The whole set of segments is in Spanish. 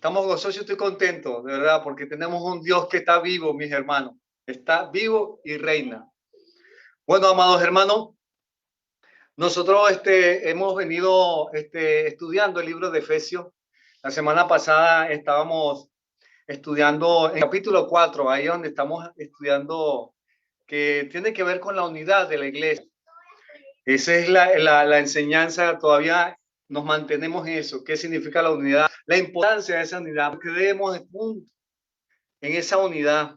Estamos gozosos y estoy contento, de verdad, porque tenemos un Dios que está vivo, mis hermanos. Está vivo y reina. Bueno, amados hermanos, nosotros hemos venido estudiando el libro de Efesios. La semana pasada estábamos estudiando en el capítulo 4, ahí donde estamos estudiando que tiene que ver con la unidad de la iglesia. Esa es la enseñanza, todavía nos mantenemos en eso. ¿Qué significa la unidad? La importancia de esa unidad, porque debemos de punto en esa unidad.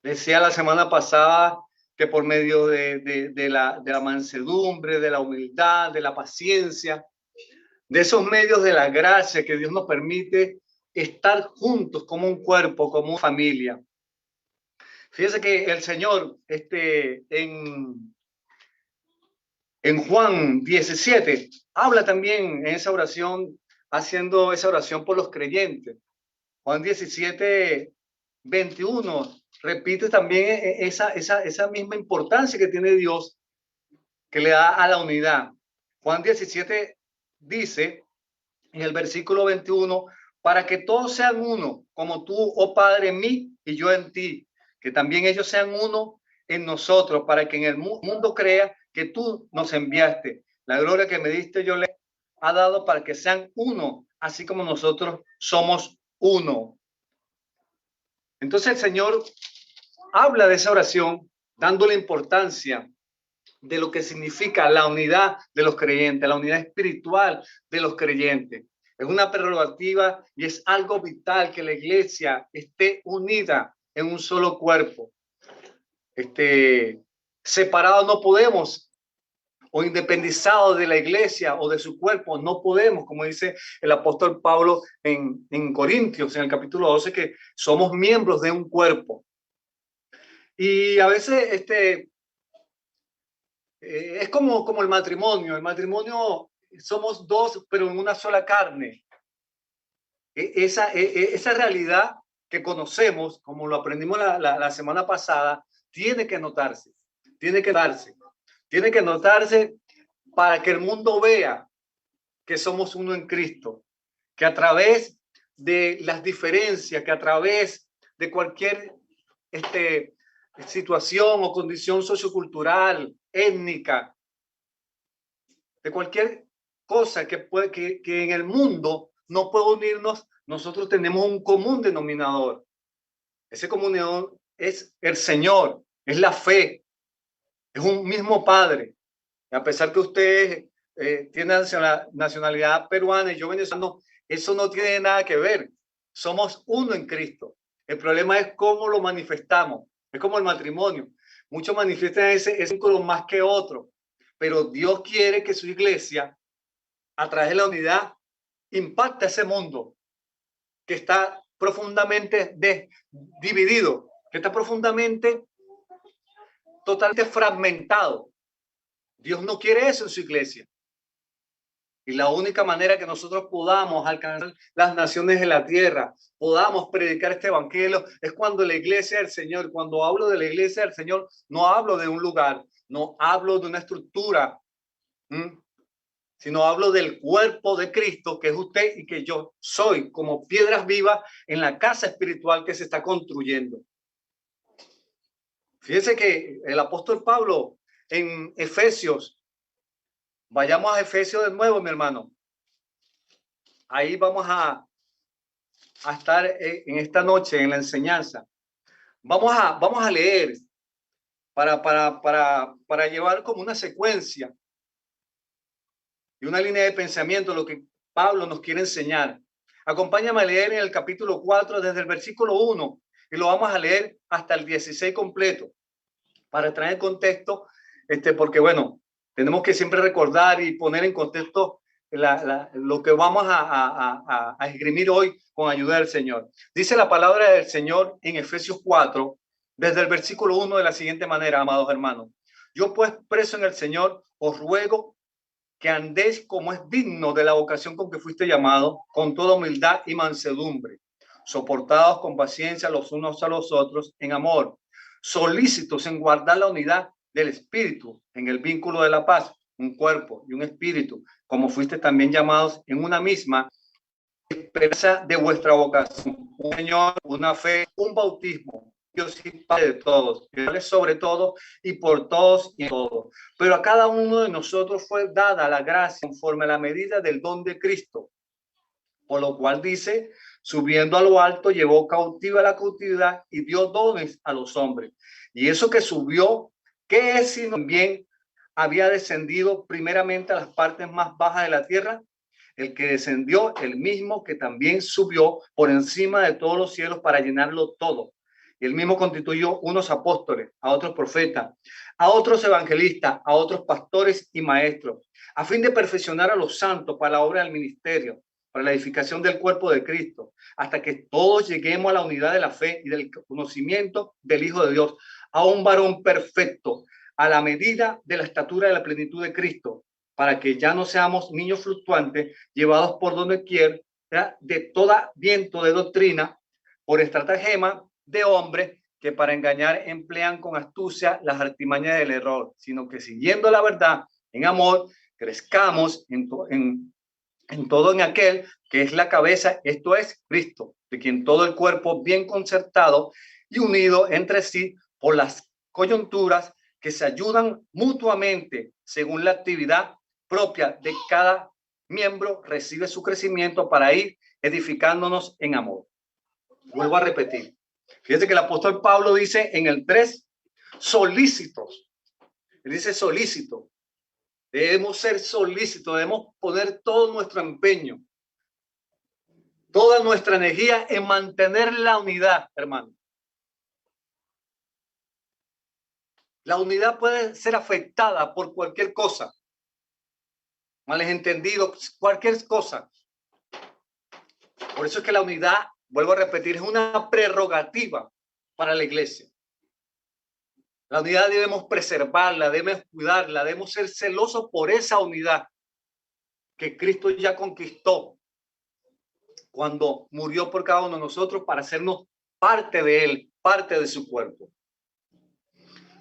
Decía la semana pasada que por medio de la mansedumbre, de la humildad, de la paciencia, de esos medios de la gracia que Dios nos permite estar juntos como un cuerpo, como una familia. Fíjese que el Señor en Juan 17 habla también en esa oración, haciendo esa oración por los creyentes. Juan 17, 21 repite también esa misma importancia que tiene Dios, que le da a la unidad. Juan 17 dice en el versículo 21, para que todos sean uno, como tú, oh Padre, en mí y yo en ti, que también ellos sean uno en nosotros, para que en el mundo crea que tú nos enviaste. La gloria que me diste yo le ha dado para que sean uno, así como nosotros somos uno. Entonces el Señor habla de esa oración, dándole importancia de lo que significa la unidad de los creyentes, la unidad espiritual de los creyentes. Es una prerrogativa y es algo vital que la iglesia esté unida en un solo cuerpo. Separados no podemos, o independizados de la iglesia o de su cuerpo, no podemos, como dice el apóstol Pablo en Corintios, en el capítulo 12, que somos miembros de un cuerpo. Y a veces es como el matrimonio. El matrimonio somos dos, pero en una sola carne. Esa realidad que conocemos, como lo aprendimos la semana pasada, tiene que notarse. Tiene que darse. Tiene que notarse para que el mundo vea que somos uno en Cristo. Que a través de las diferencias, que a través de cualquier situación o condición sociocultural, étnica, de cualquier cosa que en el mundo no puede unirnos, nosotros tenemos un común denominador. Ese común denominador es el Señor, es la fe, es un mismo Padre. Y a pesar que usted tiene nacionalidad peruana y yo venezolano, eso no tiene nada que ver. Somos uno en Cristo. El problema es cómo lo manifestamos. Es como el matrimonio. Muchos manifiestan ese vínculo más que otro, pero Dios quiere que su iglesia, a través de la unidad, impacte ese mundo que está profundamente dividido, que está profundamente, totalmente fragmentado. Dios no quiere eso en su iglesia. Y la única manera que nosotros podamos alcanzar las naciones de la tierra, podamos predicar este evangelio, es cuando la iglesia del Señor, cuando hablo de la iglesia del Señor, no hablo de un lugar, no hablo de una estructura, sino hablo del cuerpo de Cristo, que es usted y que yo soy, como piedras vivas en la casa espiritual que se está construyendo. Fíjense que el apóstol Pablo en Efesios, vayamos a Efesios de nuevo, mi hermano. Ahí vamos a estar en esta noche en la enseñanza. Vamos a leer para llevar como una secuencia y una línea de pensamiento lo que Pablo nos quiere enseñar. Acompáñame a leer en el capítulo 4 desde el versículo 1 y lo vamos a leer hasta el 16 completo para traer contexto, porque bueno, tenemos que siempre recordar y poner en contexto lo que vamos a esgrimir hoy con ayuda del Señor. Dice la palabra del Señor en Efesios 4, desde el versículo 1 de la siguiente manera, amados hermanos. Yo pues, preso en el Señor, os ruego que andéis como es digno de la vocación con que fuiste llamado, con toda humildad y mansedumbre, soportados con paciencia los unos a los otros en amor, solícitos en guardar la unidad del espíritu en el vínculo de la paz, un cuerpo y un espíritu, como fuiste también llamados en una misma esperanza de vuestra vocación, un Señor, una fe, un bautismo. Dios y Padre de todos, Dios sobre todo y por todos y todos. Pero a cada uno de nosotros fue dada la gracia conforme a la medida del don de Cristo. Por lo cual dice, subiendo a lo alto, llevó cautiva la cautividad y dio dones a los hombres. Y eso que subió, ¿qué es si también había descendido primeramente a las partes más bajas de la tierra? El que descendió, el mismo que también subió por encima de todos los cielos para llenarlo todo. Y él mismo constituyó unos apóstoles, a otros profetas, a otros evangelistas, a otros pastores y maestros, a fin de perfeccionar a los santos para la obra del ministerio, para la edificación del cuerpo de Cristo, hasta que todos lleguemos a la unidad de la fe y del conocimiento del Hijo de Dios, a un varón perfecto, a la medida de la estatura de la plenitud de Cristo, para que ya no seamos niños fluctuantes, llevados por donde quiera, de toda viento de doctrina, por estratagema de hombres que para engañar emplean con astucia las artimañas del error, sino que siguiendo la verdad en amor, crezcamos en todo en aquel que es la cabeza, esto es Cristo, de quien todo el cuerpo bien concertado y unido entre sí por las coyunturas que se ayudan mutuamente según la actividad propia de cada miembro, recibe su crecimiento para ir edificándonos en amor. Vuelvo a repetir. Fíjense que el apóstol Pablo dice en el 3, solícitos. Él dice solícito. Debemos ser solícitos, debemos poner todo nuestro empeño, toda nuestra energía en mantener la unidad, hermano. La unidad puede ser afectada por cualquier cosa, malentendido, cualquier cosa. Por eso es que la unidad, vuelvo a repetir, es una prerrogativa para la iglesia. La unidad debemos preservarla, debemos cuidarla, debemos ser celosos por esa unidad que Cristo ya conquistó cuando murió por cada uno de nosotros para hacernos parte de él, parte de su cuerpo.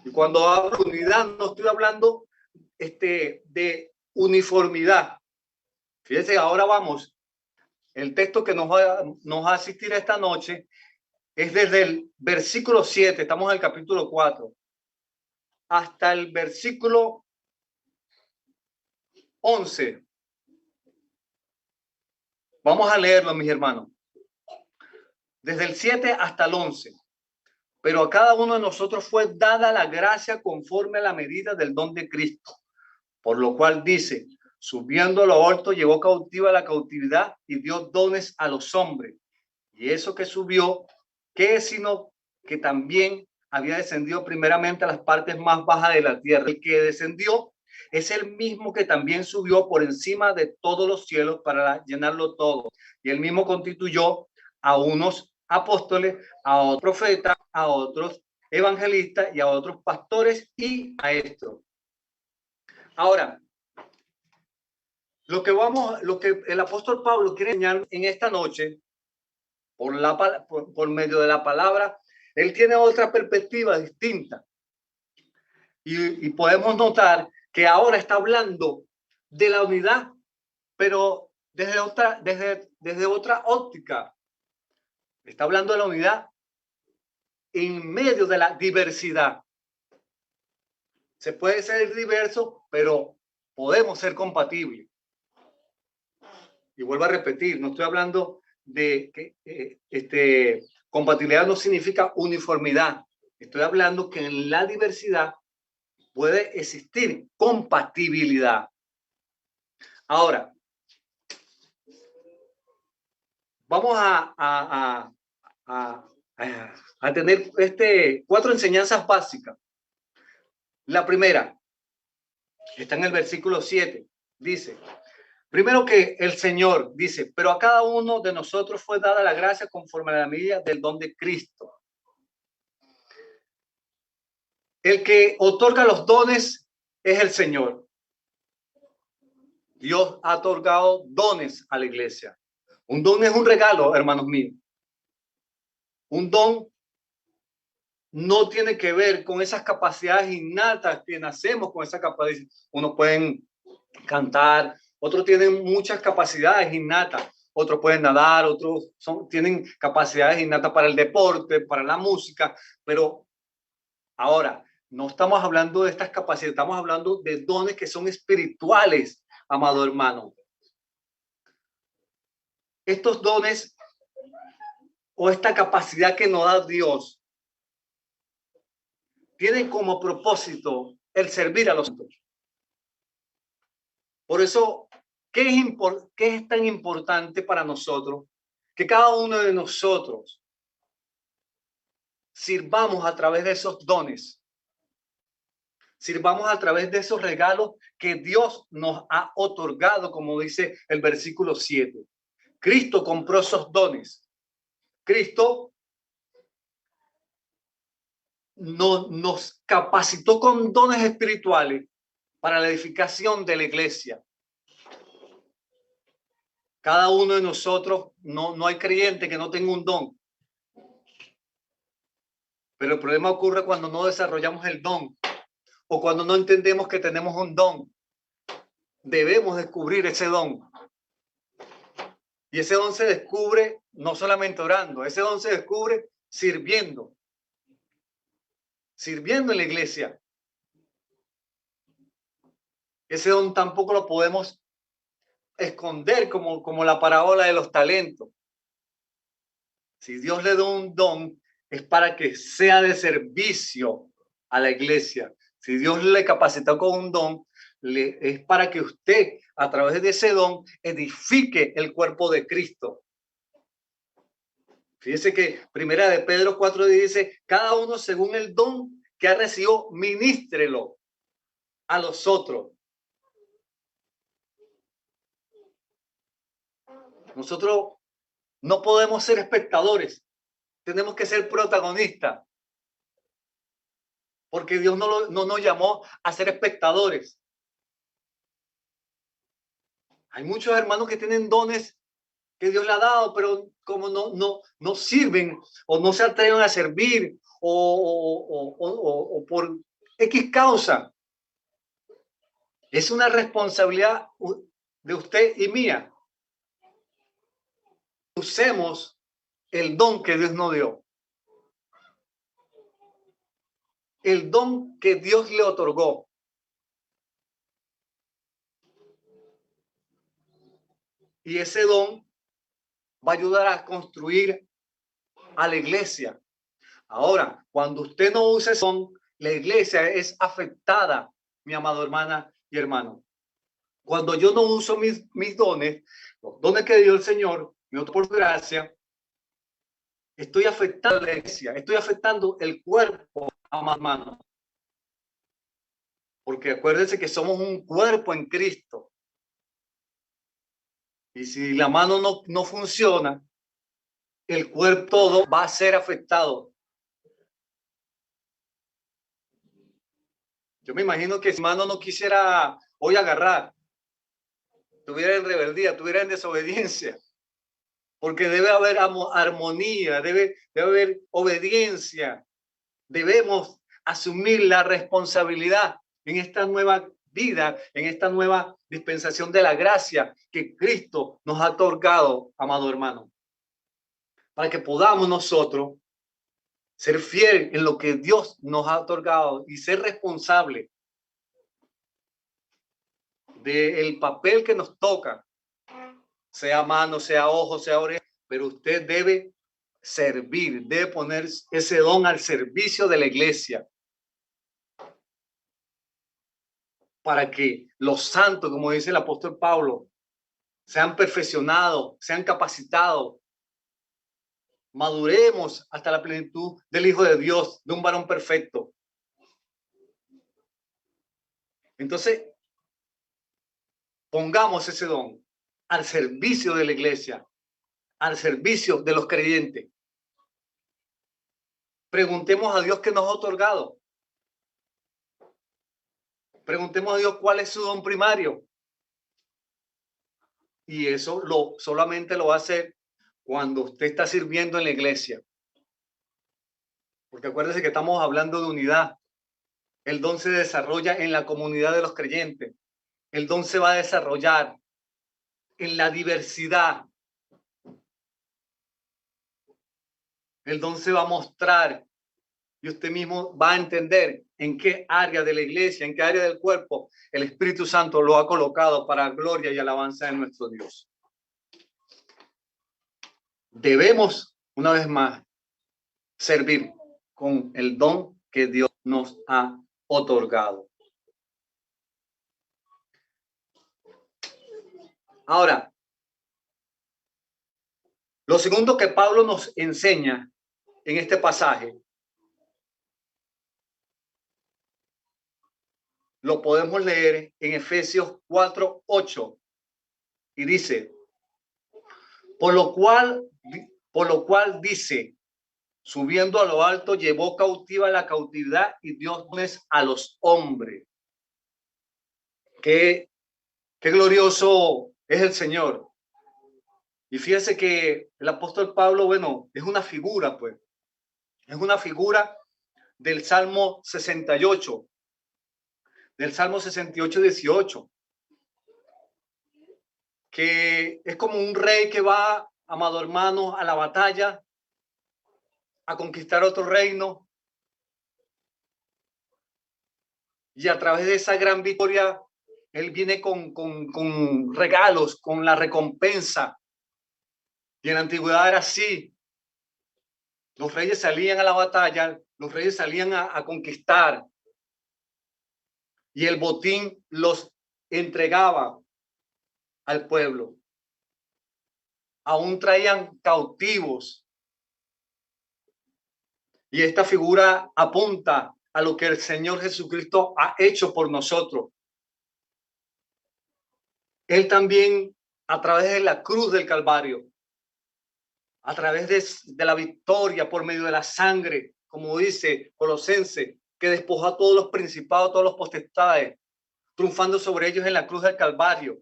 Y cuando hablo de unidad, no estoy hablando de uniformidad. Fíjense, ahora vamos, el texto que nos va a asistir esta noche es desde el versículo 7, estamos en el capítulo 4, hasta el versículo 11. Vamos a leerlo, mis hermanos. Desde el 7 hasta el 11. Pero a cada uno de nosotros fue dada la gracia conforme a la medida del don de Cristo. Por lo cual dice, subiendo a lo alto, llevó cautiva la cautividad y dio dones a los hombres. Y eso que subió, ¿qué es sino que también había descendido primeramente a las partes más bajas de la tierra? El que descendió es el mismo que también subió por encima de todos los cielos para llenarlo todo. Y él mismo constituyó a unos apóstoles, a otros profetas, a otros evangelistas y a otros pastores y maestros. Ahora, lo que el apóstol Pablo quiere enseñar en esta noche, por medio de la palabra, él tiene otra perspectiva distinta. Y podemos notar que ahora está hablando de la unidad, pero desde otra óptica. Está hablando de la unidad en medio de la diversidad. Se puede ser diverso, pero podemos ser compatibles. Y vuelvo a repetir, no estoy hablando de que compatibilidad no significa uniformidad. Estoy hablando que en la diversidad puede existir compatibilidad. Ahora, vamos a tener 4 enseñanzas básicas. La primera está en el versículo 7. Dice, primero que el Señor dice, pero a cada uno de nosotros fue dada la gracia conforme a la medida del don de Cristo. El que otorga los dones es el Señor. Dios ha otorgado dones a la iglesia. Un don es un regalo, hermanos míos. Un don no tiene que ver con esas capacidades innatas que nacemos con esa capacidad. Unos pueden cantar, otros tienen muchas capacidades innatas, otros pueden nadar, otros tienen capacidades innatas para el deporte, para la música, pero ahora no estamos hablando de estas capacidades, estamos hablando de dones que son espirituales, amado hermano. Estos dones o esta capacidad que nos da Dios tienen como propósito el servir a los otros. Por eso, ¿qué es tan importante para nosotros que cada uno de nosotros sirvamos a través de esos dones? Sirvamos a través de esos regalos que Dios nos ha otorgado, como dice el versículo 7. Cristo compró esos dones. Cristo nos capacitó con dones espirituales para la edificación de la iglesia. Cada uno de nosotros, no hay creyente que no tenga un don. Pero el problema ocurre cuando no desarrollamos el don o cuando no entendemos que tenemos un don. Debemos descubrir ese don. Y ese don se descubre no solamente orando, ese don se descubre sirviendo. Sirviendo en la iglesia. Ese don tampoco lo podemos esconder como la parábola de los talentos. Si Dios le da un don, es para que sea de servicio a la iglesia. Si Dios le capacitó con un don, es para que usted, a través de ese don, edifique el cuerpo de Cristo. Fíjese que primera de Pedro 4 dice, cada uno según el don que ha recibido, ministrelo a los otros. Nosotros no podemos ser espectadores, tenemos que ser protagonistas. Porque Dios no nos llamó a ser espectadores. Hay muchos hermanos que tienen dones que Dios le ha dado, pero como no sirven o no se atreven a servir o por X causa. Es una responsabilidad de usted y mía. Usemos el don que Dios nos dio. El don que Dios le otorgó. Y ese don va a ayudar a construir a la iglesia. Ahora, cuando usted no usa ese don, la iglesia es afectada, mi amado hermana y hermano. Cuando yo no uso mis dones, los dones que dio el Señor, me por gracia, estoy afectando a la iglesia, estoy afectando el cuerpo, amado hermano. Porque acuérdense que somos un cuerpo en Cristo. Y si la mano no funciona, el cuerpo todo va a ser afectado. Yo me imagino que si mano no quisiera hoy agarrar, tuviera en rebeldía, tuviera en desobediencia, porque debe haber armonía, debe haber obediencia. Debemos asumir la responsabilidad en esta nueva vida, en esta nueva dispensación de la gracia que Cristo nos ha otorgado, amado hermano, para que podamos nosotros ser fieles en lo que Dios nos ha otorgado y ser responsables del papel que nos toca, sea mano, sea ojo, sea oreja, pero usted debe servir, debe poner ese don al servicio de la iglesia para que los santos, como dice el apóstol Pablo, sean perfeccionados, sean capacitados, maduremos hasta la plenitud del Hijo de Dios, de un varón perfecto. Entonces, pongamos ese don al servicio de la iglesia, al servicio de los creyentes. Preguntemos a Dios qué nos ha otorgado. Preguntemos a Dios cuál es su don primario. Y eso solamente lo va a hacer cuando usted está sirviendo en la iglesia. Porque acuérdese que estamos hablando de unidad. El don se desarrolla en la comunidad de los creyentes. El don se va a desarrollar en la diversidad. El don se va a mostrar y usted mismo va a entender en qué área de la iglesia, en qué área del cuerpo el Espíritu Santo lo ha colocado para gloria y alabanza de nuestro Dios. Debemos, una vez más, servir con el don que Dios nos ha otorgado. Ahora, lo segundo que Pablo nos enseña en este pasaje, lo podemos leer en Efesios 4:8 y dice, por lo cual dice, subiendo a lo alto, llevó cautiva la cautividad y dio dones a los hombres. Qué glorioso es el Señor. Y fíjese que el apóstol Pablo, bueno, es una figura, pues. Es una figura del Salmo 68. Del Salmo 68, 18. Que es como un rey que va, amado hermano, a la batalla, a conquistar otro reino. Y a través de esa gran victoria, él viene con regalos, con la recompensa. Y en la antigüedad era así. Los reyes salían a la batalla, los reyes salían a conquistar. Y el botín los entregaba al pueblo. Aún traían cautivos. Y esta figura apunta a lo que el Señor Jesucristo ha hecho por nosotros. Él también, a través de la cruz del Calvario, a través de la victoria por medio de la sangre, como dice Colosenses, que despojó a todos los principados, todos los potestades, triunfando sobre ellos en la cruz del Calvario.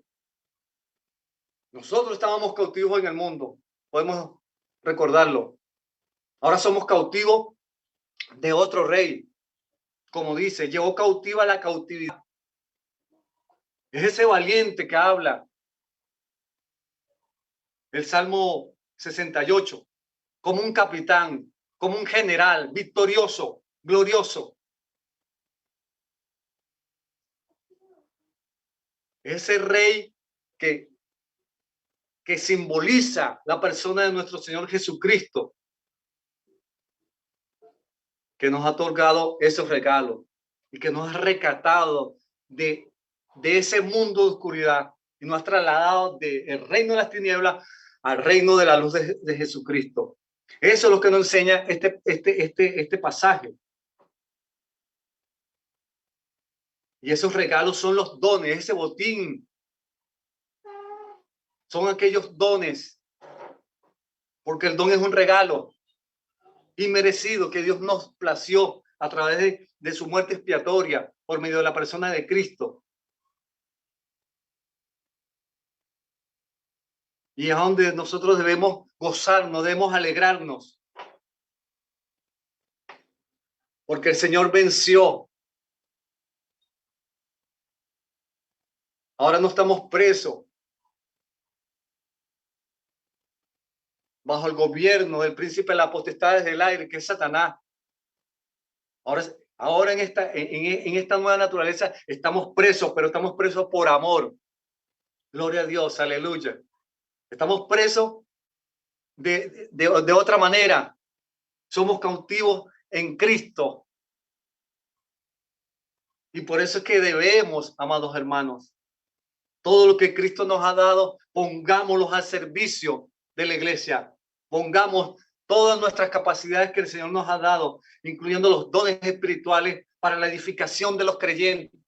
Nosotros estábamos cautivos en el mundo, podemos recordarlo. Ahora somos cautivos de otro rey, como dice, llevó cautiva la cautividad. Es ese valiente que habla el Salmo 68, como un capitán, como un general, victorioso, glorioso. Ese rey que simboliza la persona de nuestro Señor Jesucristo, que nos ha otorgado esos regalos y que nos ha rescatado de ese mundo de oscuridad y nos ha trasladado del reino de las tinieblas al reino de la luz de Jesucristo. Eso es lo que nos enseña este pasaje. Y esos regalos son los dones, ese botín. Son aquellos dones, porque el don es un regalo inmerecido que Dios nos plació a través de su muerte expiatoria por medio de la persona de Cristo. Y es donde nosotros debemos gozarnos, debemos alegrarnos. Porque el Señor venció. Ahora no estamos presos bajo el gobierno del príncipe de las potestades del aire, que es Satanás. Ahora en esta nueva naturaleza estamos presos, pero estamos presos por amor. Gloria a Dios, aleluya. Estamos presos de otra manera. Somos cautivos en Cristo. Y por eso es que debemos, amados hermanos, todo lo que Cristo nos ha dado, pongámoslo al servicio de la iglesia. Pongamos todas nuestras capacidades que el Señor nos ha dado, incluyendo los dones espirituales para la edificación de los creyentes.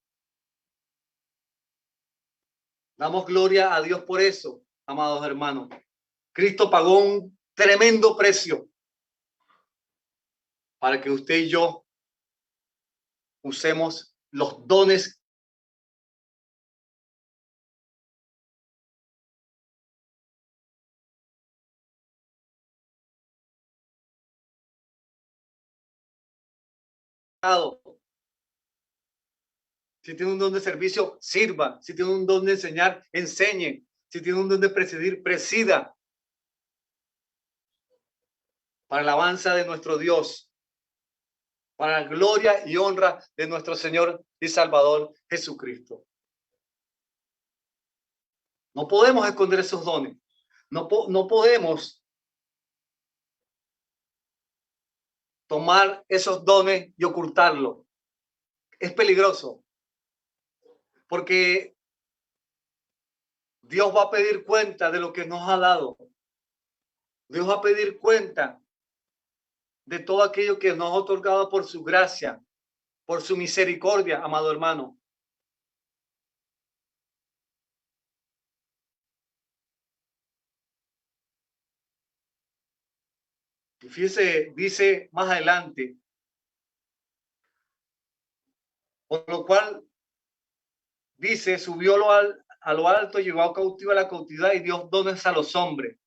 Damos gloria a Dios por eso, amados hermanos. Cristo pagó un tremendo precio para que usted y yo usemos los dones dados. Si tiene un don de servicio, sirva. Si tiene un don de enseñar, enseñe. Si tiene un don de presidir, presida. para alabanza de nuestro Dios, para gloria y honra de nuestro Señor y Salvador Jesucristo. No podemos esconder esos dones. No podemos tomar esos dones y ocultarlos. Es peligroso, porque Dios va a pedir cuenta de lo que nos ha dado. Dios va a pedir cuenta de todo aquello que nos ha otorgado por su gracia, por su misericordia, amado hermano. Y fíjese, dice más adelante, por lo cual dice, subió a lo alto, llevó cautivo a la cautividad y dio dones a los hombres.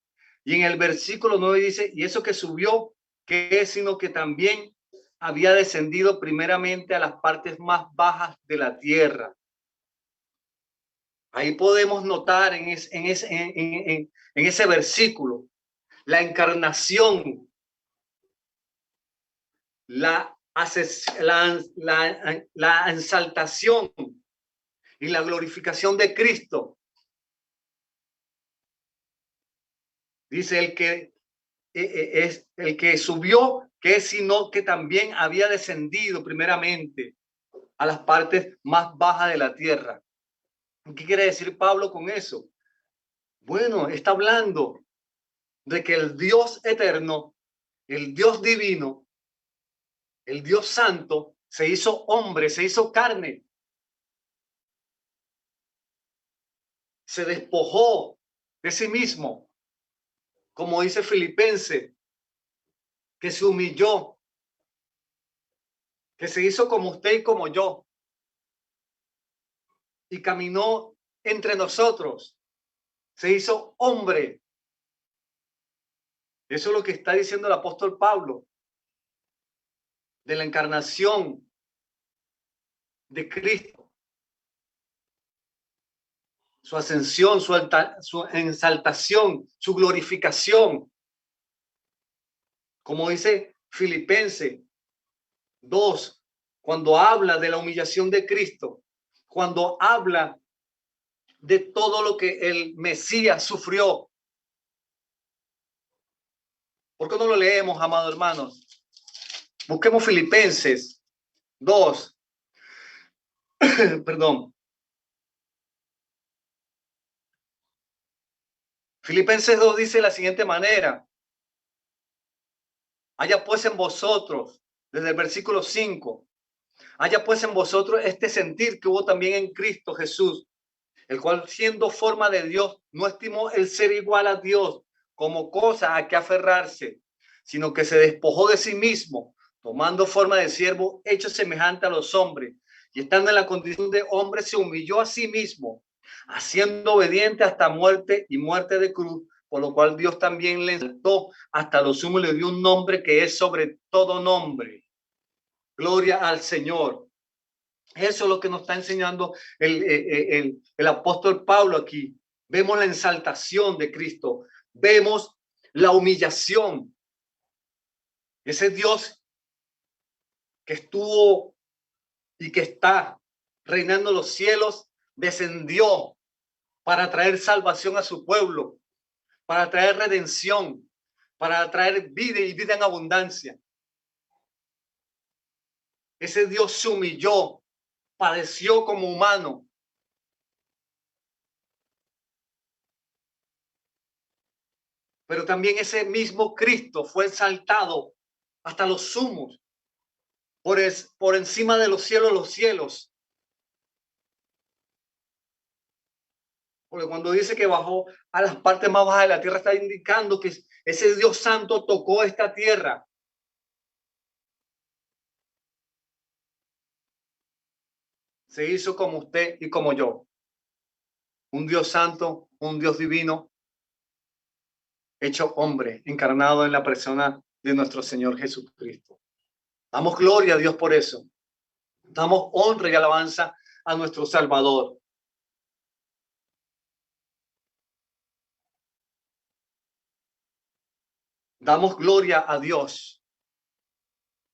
Y en el versículo 9 dice, y eso que subió, que es sino que también había descendido primeramente a las partes más bajas de la tierra. Ahí podemos notar en ese versículo la encarnación, la exaltación y la glorificación de Cristo. Dice el que es el que subió, que es sino que también había descendido primeramente a las partes más bajas de la tierra. ¿Qué quiere decir Pablo con eso? Bueno, está hablando de que el Dios eterno, el Dios divino, el Dios santo, se hizo hombre, se hizo carne. Se despojó de sí mismo, como dice Filipenses, que se humilló, que se hizo como usted y como yo, y caminó entre nosotros, se hizo hombre. Eso es lo que está diciendo el apóstol Pablo, de la encarnación de Cristo, su ascensión, su exaltación, su glorificación. Como dice Filipenses 2, cuando habla de la humillación de Cristo, cuando habla de todo lo que el Mesías sufrió. ¿Por qué no lo leemos, amados hermanos? Busquemos Filipenses 2. Perdón. Filipenses 2 dice de la siguiente manera. Haya pues en vosotros, desde el versículo 5, haya pues en vosotros este sentir que hubo también en Cristo Jesús, el cual siendo forma de Dios, no estimó el ser igual a Dios como cosa a que aferrarse, sino que se despojó de sí mismo, tomando forma de siervo, hecho semejante a los hombres, y estando en la condición de hombre, se humilló a sí mismo, haciendo obediente hasta muerte y muerte de cruz, por lo cual Dios también le exaltó hasta lo sumo y le dio un nombre que es sobre todo nombre. Gloria al Señor. Eso es lo que nos está enseñando el apóstol Pablo aquí. Vemos la exaltación de Cristo, vemos la humillación. Ese Dios que estuvo y que está reinando los cielos, descendió para traer salvación a su pueblo, para traer redención, para traer vida y vida en abundancia. Ese Dios se humilló, padeció como humano. Pero también ese mismo Cristo fue exaltado hasta los sumos, por encima de los cielos. Porque cuando dice que bajó a las partes más bajas de la tierra, está indicando que ese Dios santo tocó esta tierra. Se hizo como usted y como yo. Un Dios santo, un Dios divino, hecho hombre, encarnado en la persona de nuestro Señor Jesucristo. Damos gloria a Dios por eso. Damos honra y alabanza a nuestro Salvador. Damos gloria a Dios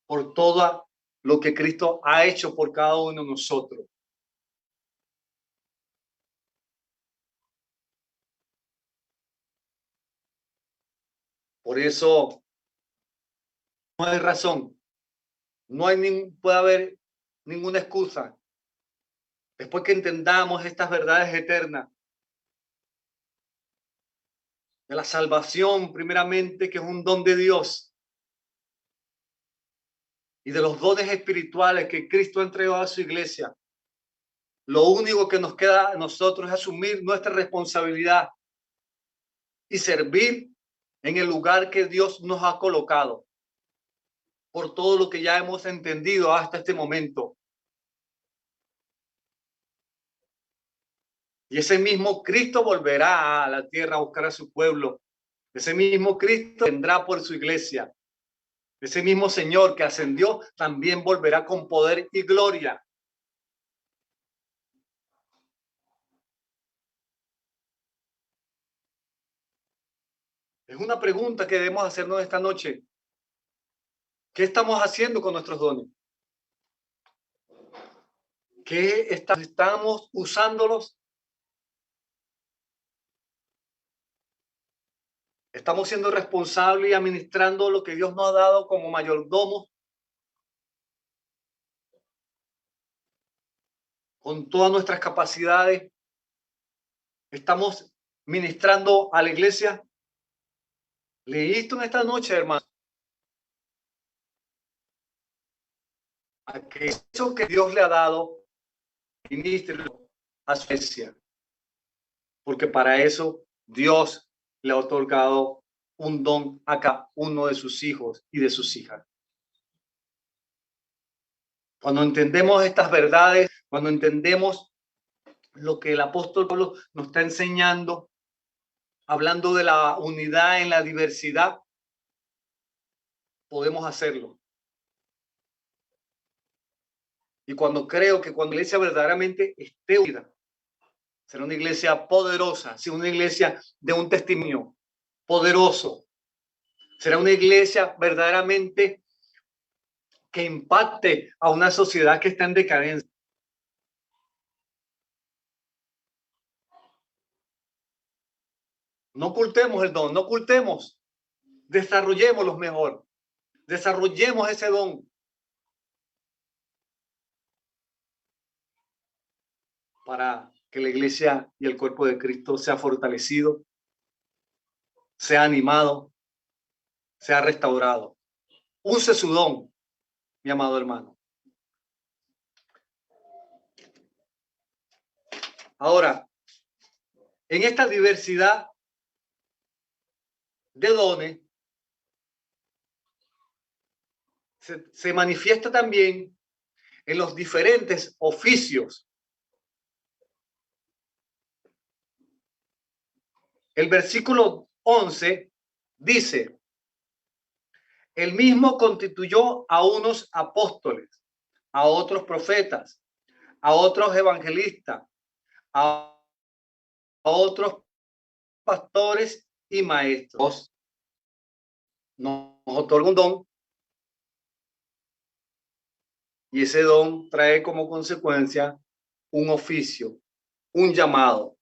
por todo lo que Cristo ha hecho por cada uno de nosotros. Por eso no hay razón, no hay puede haber ninguna excusa. Después que entendamos estas verdades eternas de la salvación, primeramente, que es un don de Dios, y de los dones espirituales que Cristo ha entregado a su iglesia, lo único que nos queda a nosotros es asumir nuestra responsabilidad y servir en el lugar que Dios nos ha colocado, por todo lo que ya hemos entendido hasta este momento. Y ese mismo Cristo volverá a la tierra a buscar a su pueblo. Ese mismo Cristo vendrá por su iglesia. Ese mismo Señor que ascendió también volverá con poder y gloria. Es una pregunta que debemos hacernos esta noche. ¿Qué estamos haciendo con nuestros dones? ¿Qué estamos usándolos? ¿Estamos siendo responsables y administrando lo que Dios nos ha dado como mayordomos? Con todas nuestras capacidades. ¿Estamos ministrando a la iglesia? ¿Leíste en esta noche, hermano? A que eso que Dios le ha dado, ministre a su iglesia. Porque para eso Dios le ha otorgado un don a cada uno de sus hijos y de sus hijas. Cuando entendemos estas verdades, cuando entendemos lo que el apóstol Pablo nos está enseñando, hablando de la unidad en la diversidad, podemos hacerlo. Y cuando creo que cuando la iglesia verdaderamente esté unida, será una iglesia poderosa, será una iglesia de un testimonio poderoso, será una iglesia verdaderamente que impacte a una sociedad que está en decadencia. No ocultemos el don, no ocultemos, desarrollémoslo mejor, desarrollemos ese don. Para que la iglesia y el cuerpo de Cristo sea fortalecido, sea animado, sea restaurado. Use su don, mi amado hermano. Ahora, en esta diversidad de dones, se manifiesta también en los diferentes oficios. El versículo 11 dice: el mismo constituyó a unos apóstoles, a otros profetas, a otros evangelistas, a otros pastores y maestros. Nos otorga un don y ese don trae como consecuencia un oficio, un llamado.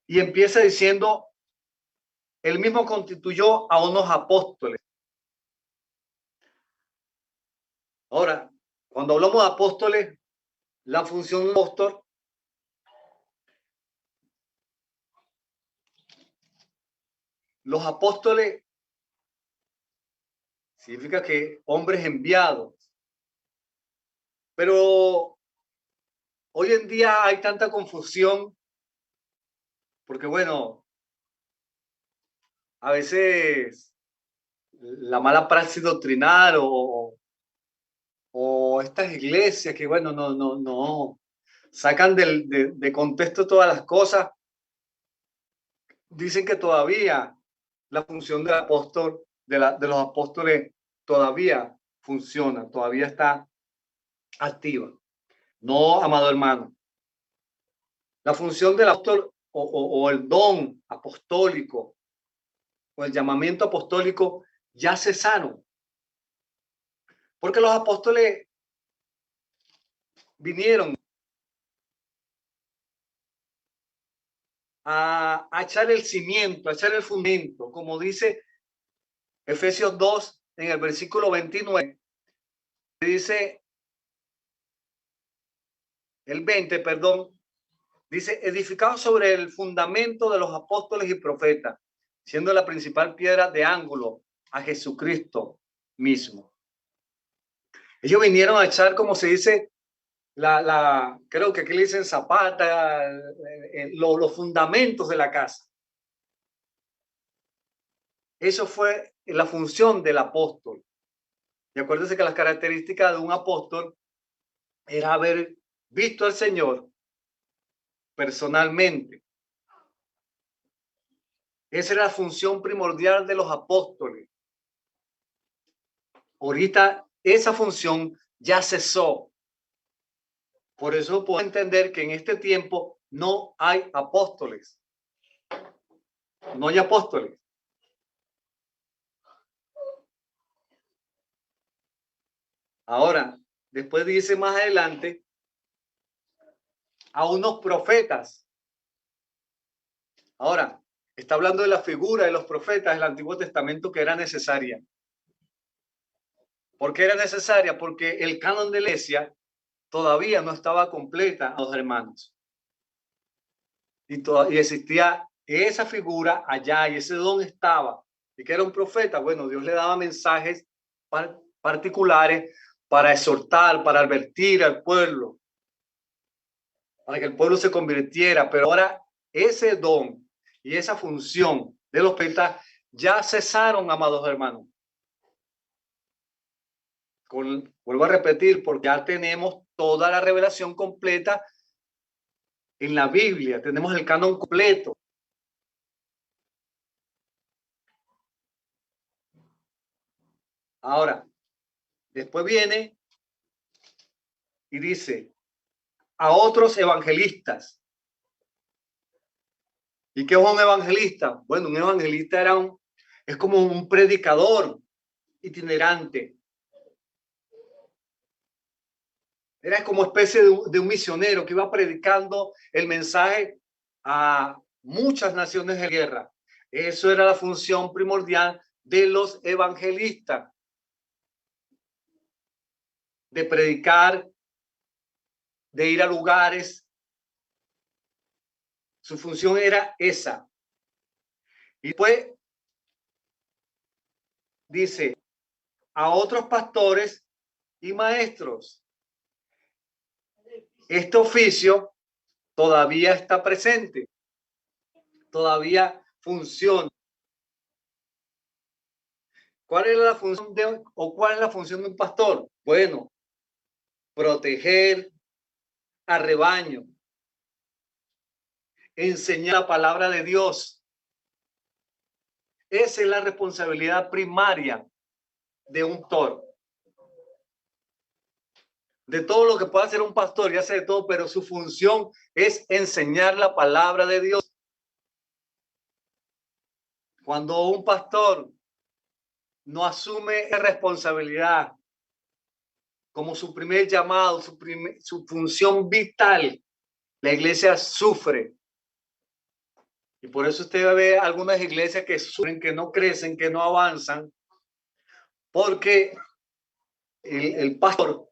Y empieza diciendo: él mismo constituyó a unos apóstoles. Ahora, cuando hablamos de apóstoles, la función del apóstol los apóstoles significa que hombres enviados. Pero hoy en día hay tanta confusión porque, bueno, a veces la mala praxis doctrinal o estas iglesias que, bueno, no sacan de contexto todas las cosas, dicen que todavía la función del apóstol, de los apóstoles, todavía funciona, todavía está activa. No, amado hermano. La función del apóstol o el don apostólico o el llamamiento apostólico ya cesaron. Porque los apóstoles vinieron a echar el cimiento, a echar el fundamento, como dice Efesios 2 en el versículo 29, dice el 20, perdón, dice, edificado sobre el fundamento de los apóstoles y profetas, siendo la principal piedra de ángulo a Jesucristo mismo. Ellos vinieron a echar, como se dice, creo que aquí le dicen zapata, los fundamentos de la casa. Eso fue la función del apóstol. Y acuérdense que las características de un apóstol era haber visto al Señor personalmente. Esa era la función primordial de los apóstoles. Ahorita esa función ya cesó. Por eso puedo entender que en este tiempo no hay apóstoles. No hay apóstoles. Ahora, después dice más adelante, a unos profetas. Ahora, está hablando de la figura de los profetas del Antiguo Testamento que era necesaria. ¿Por qué era necesaria? Porque el canon de la iglesia todavía no estaba completa a los hermanos. Y existía esa figura allá y ese don estaba. Y que era un profeta. Bueno, Dios le daba mensajes particulares para exhortar, para advertir al pueblo, para que el pueblo se convirtiera. Pero ahora ese don y esa función de los profetas ya cesaron, amados hermanos. Vuelvo a repetir, porque ya tenemos toda la revelación completa en la Biblia, tenemos el canon completo. Ahora, después viene y dice a otros evangelistas. ¿Y qué es un evangelista? Bueno, un evangelista es como un predicador itinerante. Era como especie de un misionero que iba predicando el mensaje a muchas naciones de guerra. Eso era la función primordial de los evangelistas. De predicar, de ir a lugares. Su función era esa. Y después dice a otros pastores y maestros. Este oficio todavía está presente, todavía funciona. ¿Cuál es la función cuál es la función de un pastor? Bueno, proteger al rebaño, enseñar la palabra de Dios. Esa es la responsabilidad primaria de un pastor. De todo lo que pueda hacer un pastor, y hace de todo, pero su función es enseñar la palabra de Dios. Cuando un pastor no asume responsabilidad como su primer llamado, su función vital, la iglesia sufre. Y por eso usted ve algunas iglesias que sufren, que no crecen, que no avanzan, porque el pastor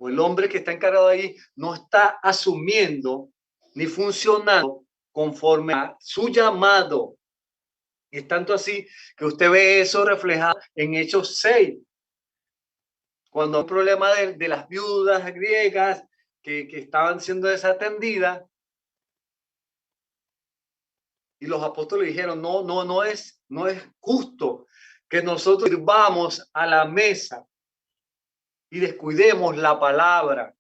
o el hombre que está encargado ahí no está asumiendo ni funcionando conforme a su llamado. Es tanto así que usted ve eso reflejado en Hechos 6, cuando hay un problema de las viudas griegas que estaban siendo desatendidas, y los apóstoles dijeron, no es justo que nosotros vamos a la mesa y descuidemos la palabra,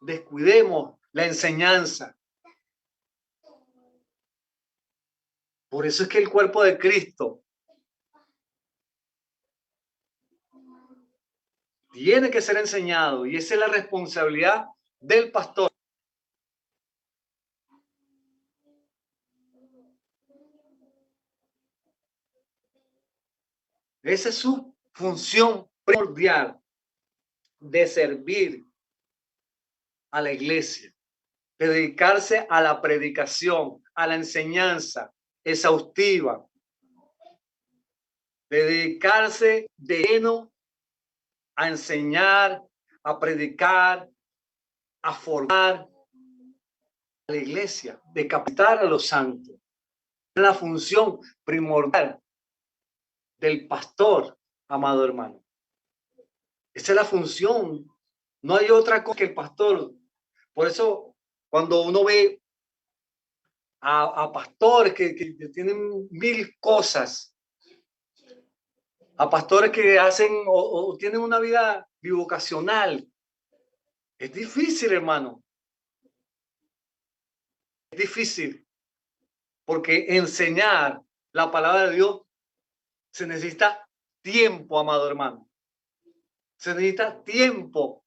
descuidemos la enseñanza. Por eso es que el cuerpo de Cristo tiene que ser enseñado, y esa es la responsabilidad del pastor. Esa es su función primordial, de servir a la iglesia, de dedicarse a la predicación, a la enseñanza exhaustiva, de dedicarse de lleno a enseñar, a predicar, a formar a la iglesia, de captar a los santos. Es la función primordial del pastor, amado hermano. Esa es la función. No hay otra cosa que el pastor. Por eso, cuando uno ve a pastores que tienen mil cosas, a pastores que hacen o tienen una vida bivocacional, es difícil, hermano. Es difícil, porque enseñar la palabra de Dios se necesita tiempo, amado hermano. Se necesita tiempo.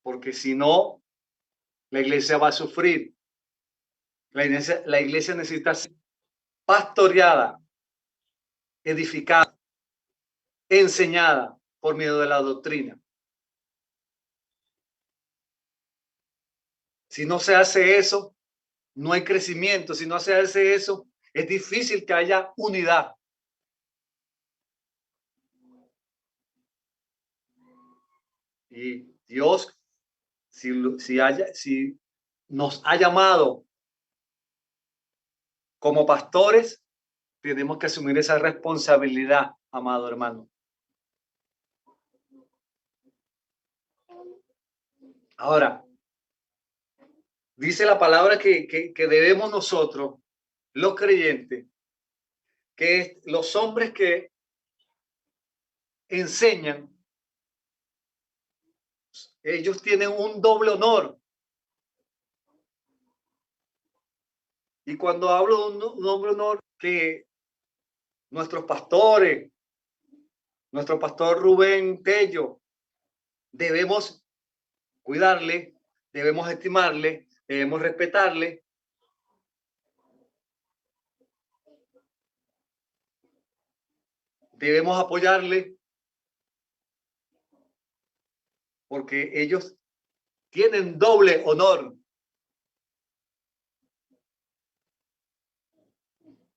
Porque si no, la iglesia va a sufrir. La iglesia necesita ser pastoreada, edificada, enseñada por medio de la doctrina. Si no se hace eso, no hay crecimiento. Si no se hace eso, es difícil que haya unidad. Y Dios, si nos ha llamado como pastores, tenemos que asumir esa responsabilidad, amado hermano. Ahora, dice la palabra que debemos nosotros, los creyentes, que los hombres que enseñan, ellos tienen un doble honor. Y cuando hablo de un doble honor, que nuestros pastores, nuestro pastor Rubén Tello, debemos cuidarle, debemos estimarle, debemos respetarle. Debemos apoyarle, porque ellos tienen doble honor.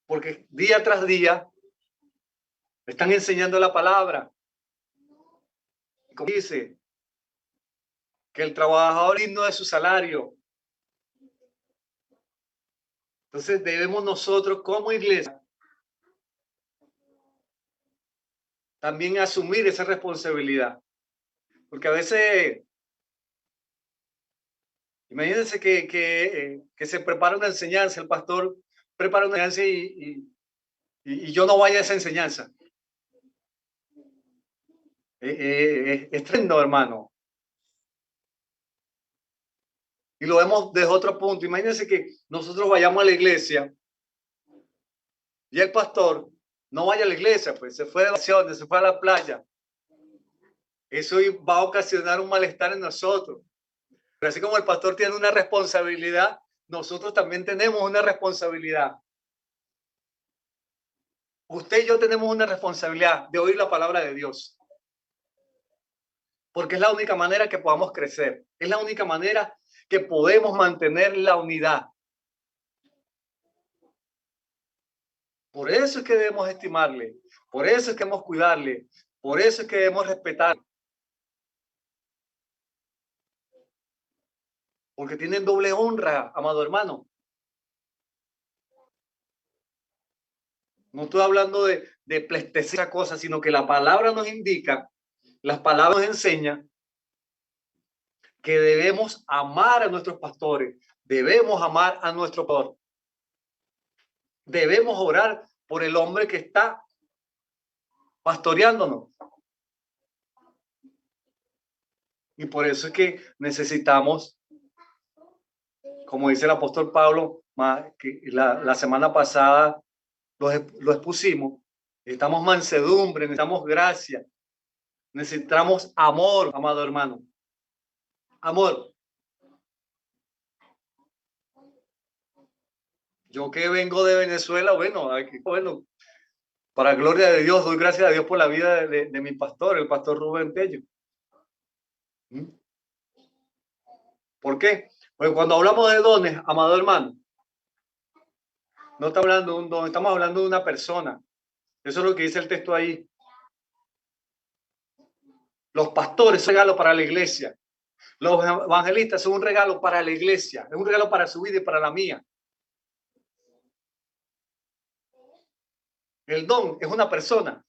Porque día tras día están enseñando la palabra. Como dice, que el trabajador es digno de su salario. Entonces debemos nosotros como iglesia también asumir esa responsabilidad. Porque a veces, imagínense que se prepara una enseñanza, el pastor prepara una enseñanza y yo no vaya a esa enseñanza. Es tremendo, hermano. Y lo vemos desde otro punto. Imagínense que nosotros vayamos a la iglesia y el pastor no vaya a la iglesia, pues se fue de vacaciones, se fue a la playa. Eso va a ocasionar un malestar en nosotros. Pero así como el pastor tiene una responsabilidad, nosotros también tenemos una responsabilidad. Usted y yo tenemos una responsabilidad de oír la palabra de Dios. Porque es la única manera que podamos crecer. Es la única manera que podemos mantener la unidad. Por eso es que debemos estimarle. Por eso es que debemos cuidarle. Por eso es que debemos respetar. Porque tienen doble honra, amado hermano. No estoy hablando de plestecer esa cosa, sino que la palabra nos indica, las palabras nos enseñan que debemos amar a nuestros pastores, debemos amar a nuestro pastor. Debemos orar por el hombre que está pastoreándonos. Y por eso es que necesitamos, como dice el apóstol Pablo, que la semana pasada lo expusimos, Necesitamos mansedumbre, necesitamos gracia, necesitamos amor, amado hermano. Amor. Yo que vengo de Venezuela, bueno, para gloria de Dios, doy gracias a Dios por la vida de mi pastor, el pastor Rubén Tello. ¿Por qué? Porque cuando hablamos de dones, amado hermano, no estamos hablando de un don, estamos hablando de una persona. Eso es lo que dice el texto ahí. Los pastores son un regalo para la iglesia. Los evangelistas son un regalo para la iglesia. Es un regalo para su vida y para la mía. El don es una persona.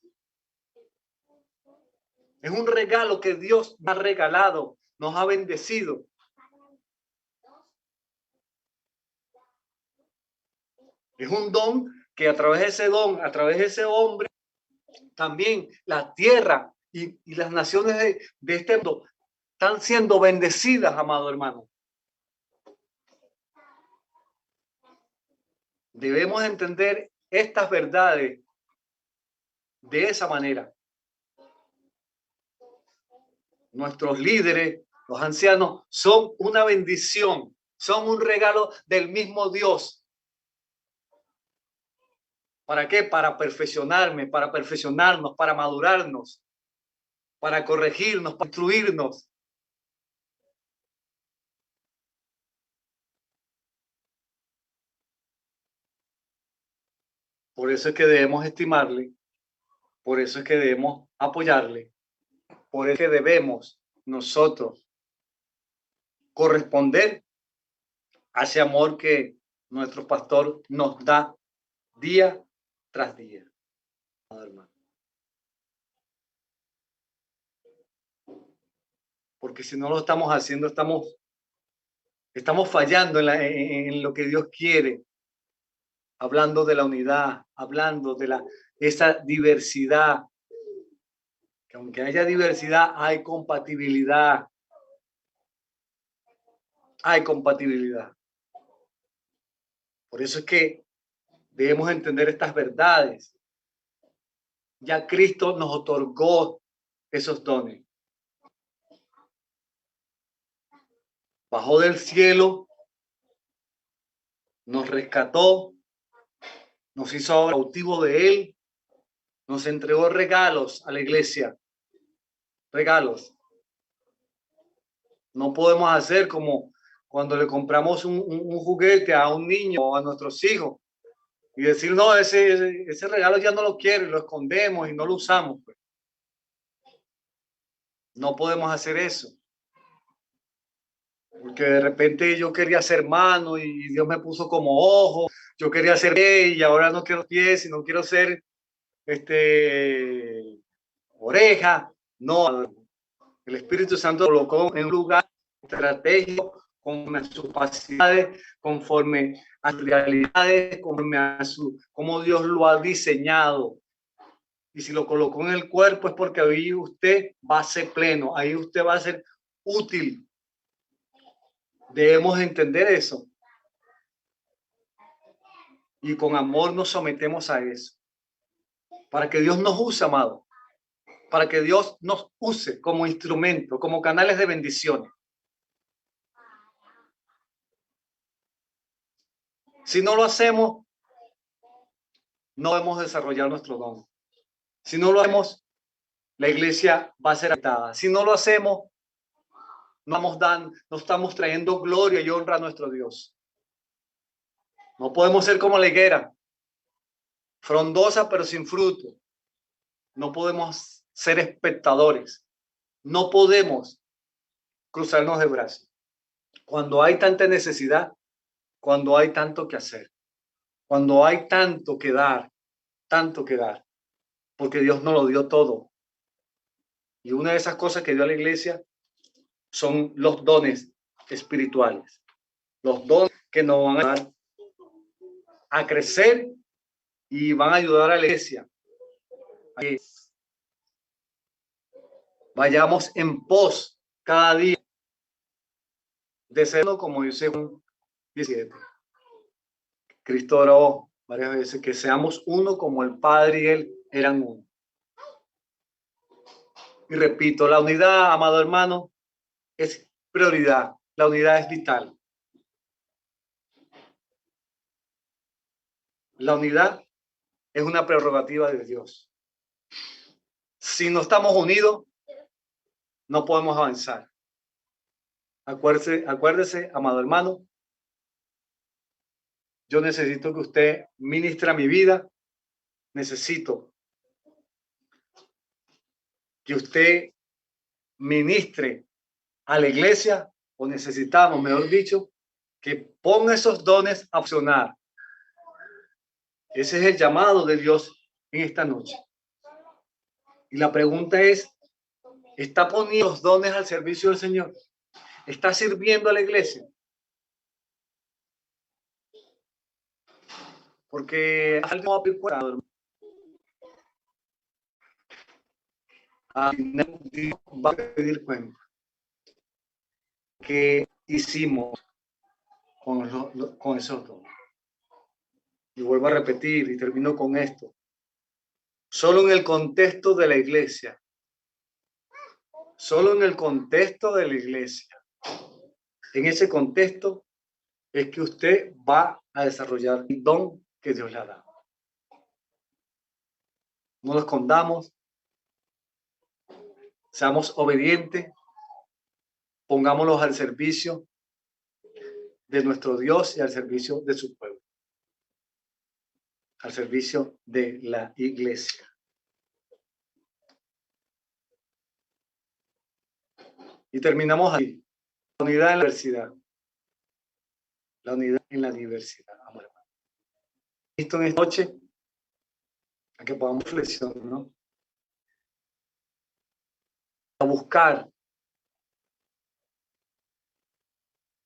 Es un regalo que Dios nos ha regalado, nos ha bendecido. Es un don que a través de ese don, a través de ese hombre, también la tierra y las naciones de este mundo están siendo bendecidas, amado hermano. Debemos entender estas verdades de esa manera. Nuestros líderes, los ancianos, son una bendición, son un regalo del mismo Dios. ¿Para qué? Para perfeccionarme, para perfeccionarnos, para madurarnos, para corregirnos, para instruirnos. Por eso es que debemos estimarle, por eso es que debemos apoyarle, por eso es que debemos nosotros corresponder a ese amor que nuestro pastor nos da día tras día. Porque si no lo estamos haciendo, estamos fallando en lo que Dios quiere, hablando de la unidad, hablando de esa diversidad, que aunque haya diversidad, hay compatibilidad. Hay compatibilidad. Por eso es que debemos entender estas verdades. Ya Cristo nos otorgó esos dones. Bajó del cielo, nos rescató, nos hizo cautivo de Él, nos entregó regalos a la iglesia. Regalos. No podemos hacer como cuando le compramos un juguete a un niño o a nuestros hijos y decir, no, ese regalo ya no lo quiero y lo escondemos y no lo usamos. Pues. No podemos hacer eso. Porque de repente yo quería ser mano y Dios me puso como ojo, yo quería ser pie y ahora no quiero pies y no quiero ser oreja. No, el Espíritu Santo lo colocó en un lugar estratégico conforme a sus capacidades, conforme a sus realidades, conforme a cómo Dios lo ha diseñado. Y si lo colocó en el cuerpo es porque ahí usted va a ser pleno, ahí usted va a ser útil. Debemos entender eso. Y con amor nos sometemos a eso. Para que Dios nos use, amado. Para que Dios nos use como instrumento, como canales de bendiciones. Si no lo hacemos, no hemos desarrollado nuestro don. Si no lo hacemos, la iglesia va a ser atada. Si no lo hacemos, no estamos trayendo gloria y honra a nuestro Dios. No podemos ser como la higuera, frondosa pero sin fruto. No podemos ser espectadores. No podemos cruzarnos de brazos. Cuando hay tanta necesidad, cuando hay tanto que hacer, cuando hay tanto que dar, porque Dios nos lo dio todo. Y una de esas cosas que dio a la iglesia son los dones espirituales, los dones que nos van a ayudar a crecer y van a ayudar a la iglesia a que vayamos en pos cada día de ser como dice Juan 17. Cristo oró varias veces que seamos uno como el Padre y Él eran uno. Y repito, la unidad, amado hermano, es prioridad. La unidad es vital. La unidad es una prerrogativa de Dios. Si no estamos unidos, no podemos avanzar. Acuérdese, amado hermano, yo necesito que usted ministre a mi vida. Necesito que usted ministre a la iglesia, o necesitamos, mejor dicho, que ponga esos dones a funcionar. Ese es el llamado de Dios en esta noche. Y la pregunta es, ¿está poniendo los dones al servicio del Señor? ¿Está sirviendo a la iglesia? Porque algo va a pedir cuenta. Dios va a pedir cuenta. ¿Qué hicimos con esos dones? Y vuelvo a repetir y termino con esto. Solo en el contexto de la iglesia, solo en el contexto de la iglesia, en ese contexto es que usted va a desarrollar el don que Dios le ha dado. No lo escondamos, seamos obedientes, pongámoslos al servicio de nuestro Dios y al servicio de su pueblo, al servicio de la iglesia. Y terminamos ahí. La unidad en la diversidad. La unidad en la diversidad, amor hermano. Listo en esta noche, a que podamos reflexionar, ¿no? A buscar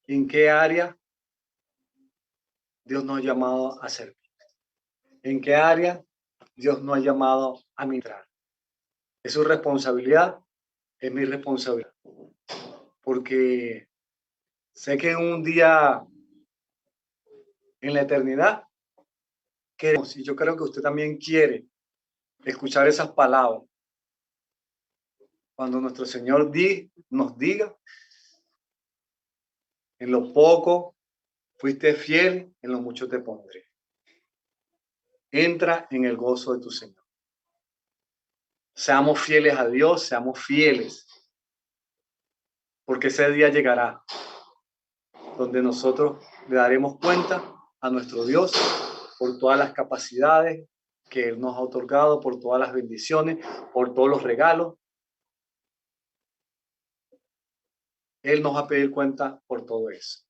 en qué área Dios nos ha llamado a servir. En qué área Dios nos ha llamado a ministrar. Es su responsabilidad, es mi responsabilidad. Porque sé que en un día en la eternidad queremos, y yo creo que usted también quiere escuchar esas palabras. Cuando nuestro Señor nos diga, en lo poco fuiste fiel, en lo mucho te pondré. Entra en el gozo de tu Señor. Seamos fieles a Dios, seamos fieles, porque ese día llegará, donde nosotros le daremos cuenta a nuestro Dios por todas las capacidades que Él nos ha otorgado, por todas las bendiciones, por todos los regalos. Él nos va a pedir cuenta por todo eso.